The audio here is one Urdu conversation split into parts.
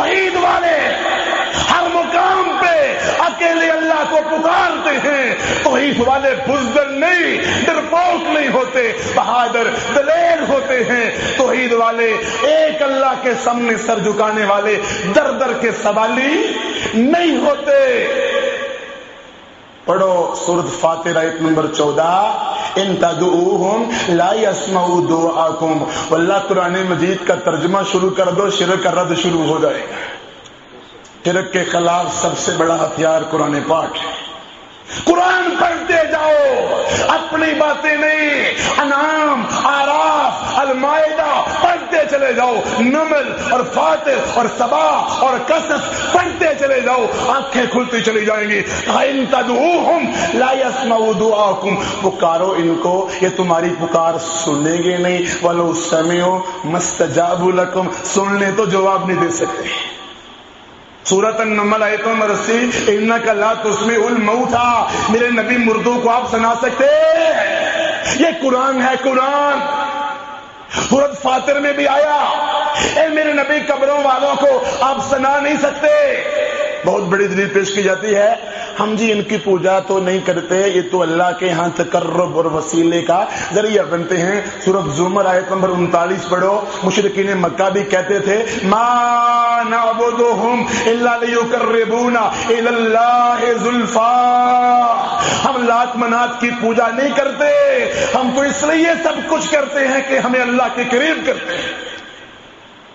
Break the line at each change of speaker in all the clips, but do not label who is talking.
توحید والے ہر مقام پہ اکیلے اللہ کو پکارتے ہیں. توحید والے بزدل نہیں، ڈرپوک نہیں ہوتے، بہادر دلیر ہوتے ہیں. توحید والے ایک اللہ کے سامنے سر جھکانے والے در در کے سوالی نہیں ہوتے. پڑھو سورۃ فاتر آیت نمبر 14. ان تدعوہم لا يسمعوا دعاءکم. واللہ قرآن مجید کا ترجمہ شروع کر دو، شرک کا رد شروع ہو جائے گا. شرک کے خلاف سب سے بڑا ہتھیار قرآن پاک ہے. قرآن پڑھتے جاؤ، اپنی باتیں نہیں، انعام، اعراف، المائدہ پڑھتے چلے جاؤ، نمل اور فاتر اور سبا اور قصص پڑھتے چلے جاؤ، آنکھیں کھلتی چلی جائیں گی. ان تدعوہم لا يسمعوا دعاءکم. پکارو ان کو، یہ تمہاری پکار سنیں گے نہیں. ولو سمعوا ما استجابوا لکم. سن لیں تو جواب نہیں دے سکتے. سورۃ النمل آیت نمبر 80. انک لا تسمع الموتى. میرے نبی مردوں کو آپ سنا سکتے؟ یہ قرآن ہے، قرآن. سورۃ فاتر میں بھی آیا، اے میرے نبی قبروں والوں کو آپ سنا نہیں سکتے. بہت بڑی دلیل پیش کی جاتی ہے، ہم جی ان کی پوجا تو نہیں کرتے، یہ تو اللہ کے ہاں تقرب اور وسیلے کا ذریعہ بنتے ہیں. سورۃ زمر آیت نمبر 39 پڑھو. مشرکین مکہ بھی کہتے تھے ما نعبدہم الا لیقربونا الی اللہ زلفی. ہم لات منات کی پوجا نہیں کرتے، ہم تو اس لیے سب کچھ کرتے ہیں کہ ہمیں اللہ کے قریب کرتے ہیں.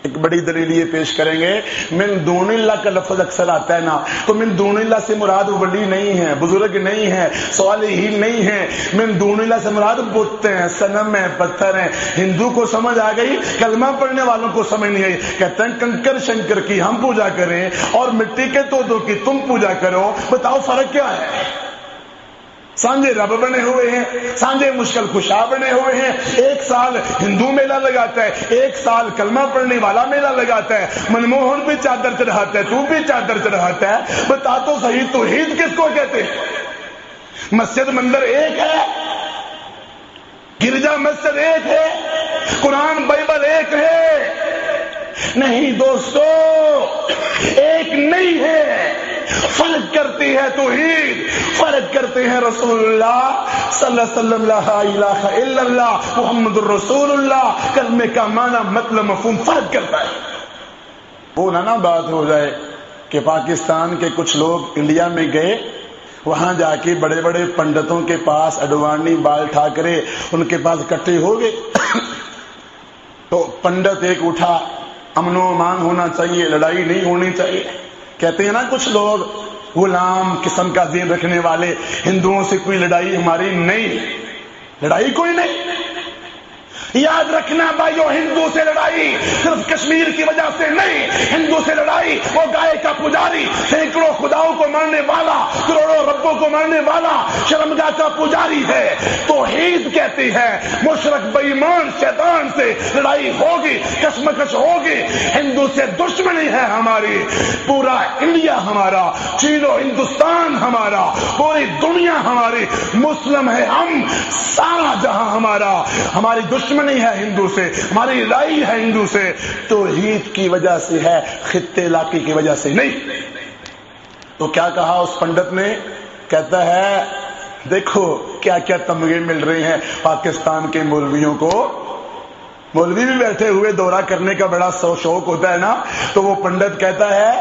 ایک بڑی دلیل یہ پیش کریں گے، من دون اللہ کا لفظ اکثر آتا ہے نا، تو من دون اللہ سے مراد ولی نہیں ہے، بزرگ نہیں ہے، صالحین نہیں ہے. من دون اللہ سے مراد بت ہیں، صنم ہیں، پتھر ہیں. ہندو کو سمجھ آ گئی، کلمہ پڑھنے والوں کو سمجھ نہیں آئی. کہتے ہیں کنکر شنکر کی ہم پوجا کریں اور مٹی کے تودوں کی تم پوجا کرو. بتاؤ فرق کیا ہے؟ سانجے رب بنے ہوئے ہیں، سانجے مشکل کشا بنے ہوئے ہیں. ایک سال ہندو میلہ لگاتا ہے، ایک سال کلمہ پڑھنے والا میلہ لگاتا ہے. منموہن بھی چادر چڑھاتا ہے، تو بھی چادر چڑھاتا ہے. بتا تو صحیح توحید کس کو کہتے ہیں؟ مسجد مندر ایک ہے، گرجا مسجد ایک ہے، قرآن بائبل ایک ہے. نہیں دوستو، ایک نہیں ہے. فرق کرتی ہے توحید، فرق کرتے ہیں رسول اللہ صلی اللہ علیہ وسلم، لا الہ الا اللہ محمد الرسول اللہ. کلمے کا معنی مطلب مفہوم فرق کرتا ہے. وہ نہ بات ہو جائے کہ پاکستان کے کچھ لوگ انڈیا میں گئے، وہاں جا کے بڑے بڑے پنڈتوں کے پاس، اڈوانی، بال ٹھاکرے ان کے پاس اکٹھے ہو گئے. تو پنڈت ایک اٹھا، امن و امان ہونا چاہیے، لڑائی نہیں ہونی چاہیے. کہتے ہیں نا کچھ لوگ غلام قسم کا ذہن رکھنے والے، ہندوؤں سے کوئی لڑائی ہماری نہیں، لڑائی کوئی نہیں. یاد رکھنا بھائیو، ہندو سے لڑائی صرف کشمیر کی وجہ سے نہیں. ہندو سے لڑائی وہ گائے کا پجاری، سینکڑوں خداؤں کو ماننے والا، کروڑوں ربوں کو ماننے والا شرمگاہ کا پجاری ہے. توحید کہتی ہے مشرک بے ایمان شیطان سے لڑائی ہوگی، کشمکش ہوگی. ہندو سے دشمنی ہے ہماری. پورا انڈیا ہمارا، چین و ہندوستان ہمارا، پوری دنیا ہماری. مسلم ہے ہم، سارا جہاں ہمارا. ہماری دشمنی ہے ہندو سے، ہماری لڑائی ہے ہندو سے. توحید کی وجہ سے ہے، خطے علاقے کی وجہ سے نہیں. تو کیا کہا اس پنڈت نے؟ کہتا ہے دیکھو کیا کیا تمغے مل رہے ہیں پاکستان کے مولویوں کو. مولوی بھی بیٹھے ہوئے دورہ کرنے کا بڑا شوق ہوتا ہے نا. تو وہ پنڈت کہتا ہے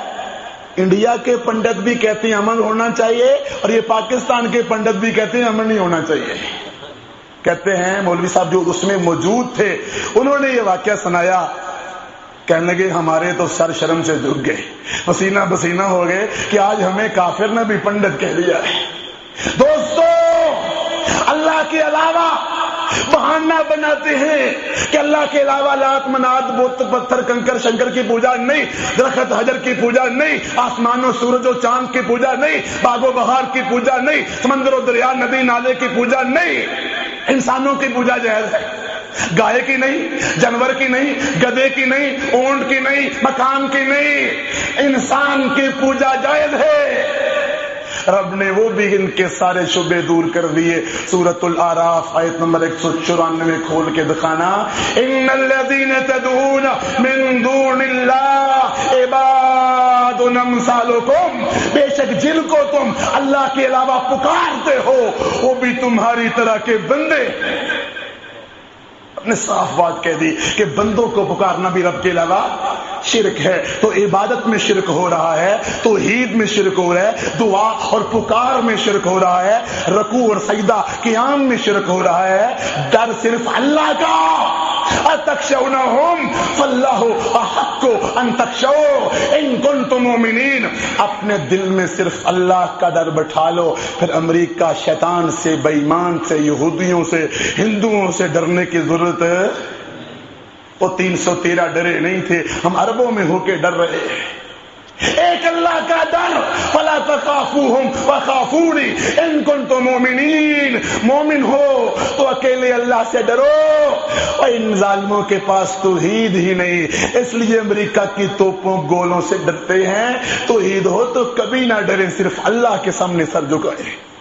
انڈیا کے پنڈت بھی کہتے ہیں امن ہونا چاہیے، اور یہ پاکستان کے پنڈت بھی کہتے ہیں امن نہیں ہونا چاہیے. کہتے ہیں مولوی صاحب جو اس میں موجود تھے انہوں نے یہ واقعہ سنایا. کہنے لگے ہمارے تو سر شرم سے جھک گئے، پسینہ پسینہ ہو گئے کہ آج ہمیں کافر نے بھی پنڈت کہہ دیا ہے. دوستو، اللہ کے علاوہ بہانہ بناتے ہیں کہ اللہ کے علاوہ لات منات بت پتھر کنکر شنکر کی پوجا نہیں، درخت حجر کی پوجا نہیں، آسمان و سورج و چاند کی پوجا نہیں، باغ و بہار کی پوجا نہیں، سمندر و دریا ندی نالے کی پوجا نہیں. انسانوں کی پوجا جائز ہے، گائے کی نہیں، جانور کی نہیں، گدھے کی نہیں، اونٹ کی نہیں، مکان کی نہیں. انسان کی پوجا جائز ہے. رب نے وہ بھی ان کے سارے شبے دور کر دیے. سورۃ الاعراف آیت نمبر 194 کھول کے دکھانا. ان الذین تدعون من دون اللہ عباد عباد امثالکم، بے شک جن کو تم اللہ کے علاوہ پکارتے ہو وہ بھی تمہاری طرح کے بندے۔ نے صاف بات کہہ دی کہ بندوں کو پکارنا بھی رب کے علاوہ شرک ہے۔ تو عبادت میں شرک ہو رہا ہے، توحید میں شرک ہو رہا ہے، دعا اور پکار میں شرک ہو رہا ہے، رکوع اور سجدہ قیام میں شرک ہو رہا ہے۔ ڈر صرف اللہ کا، اتخشونہم فاللہ احق ان تخشوہ ان کنتم مومنین۔ اپنے دل میں صرف اللہ کا ڈر بٹھا لو، پھر امریکہ، شیطان سے، بے ایمان سے، یہودیوں سے، ہندوؤں سے ڈرنے کی ضرورت ہے؟ وہ 313 ڈرے نہیں تھے، ہم اربوں میں ہو کے ڈر رہے ہیں۔ ایک اللہ کا ڈر، فلا تخافوہم وخافونی ان کنتم مومنین، مومن ہو تو اکیلے اللہ سے ڈرو، اور ان ظالموں کے پاس توحید ہی نہیں، اس لیے امریکہ کی توپوں گولوں سے ڈرتے ہیں۔ توحید ہو تو کبھی نہ ڈریں، صرف اللہ کے سامنے سر جھکائیں۔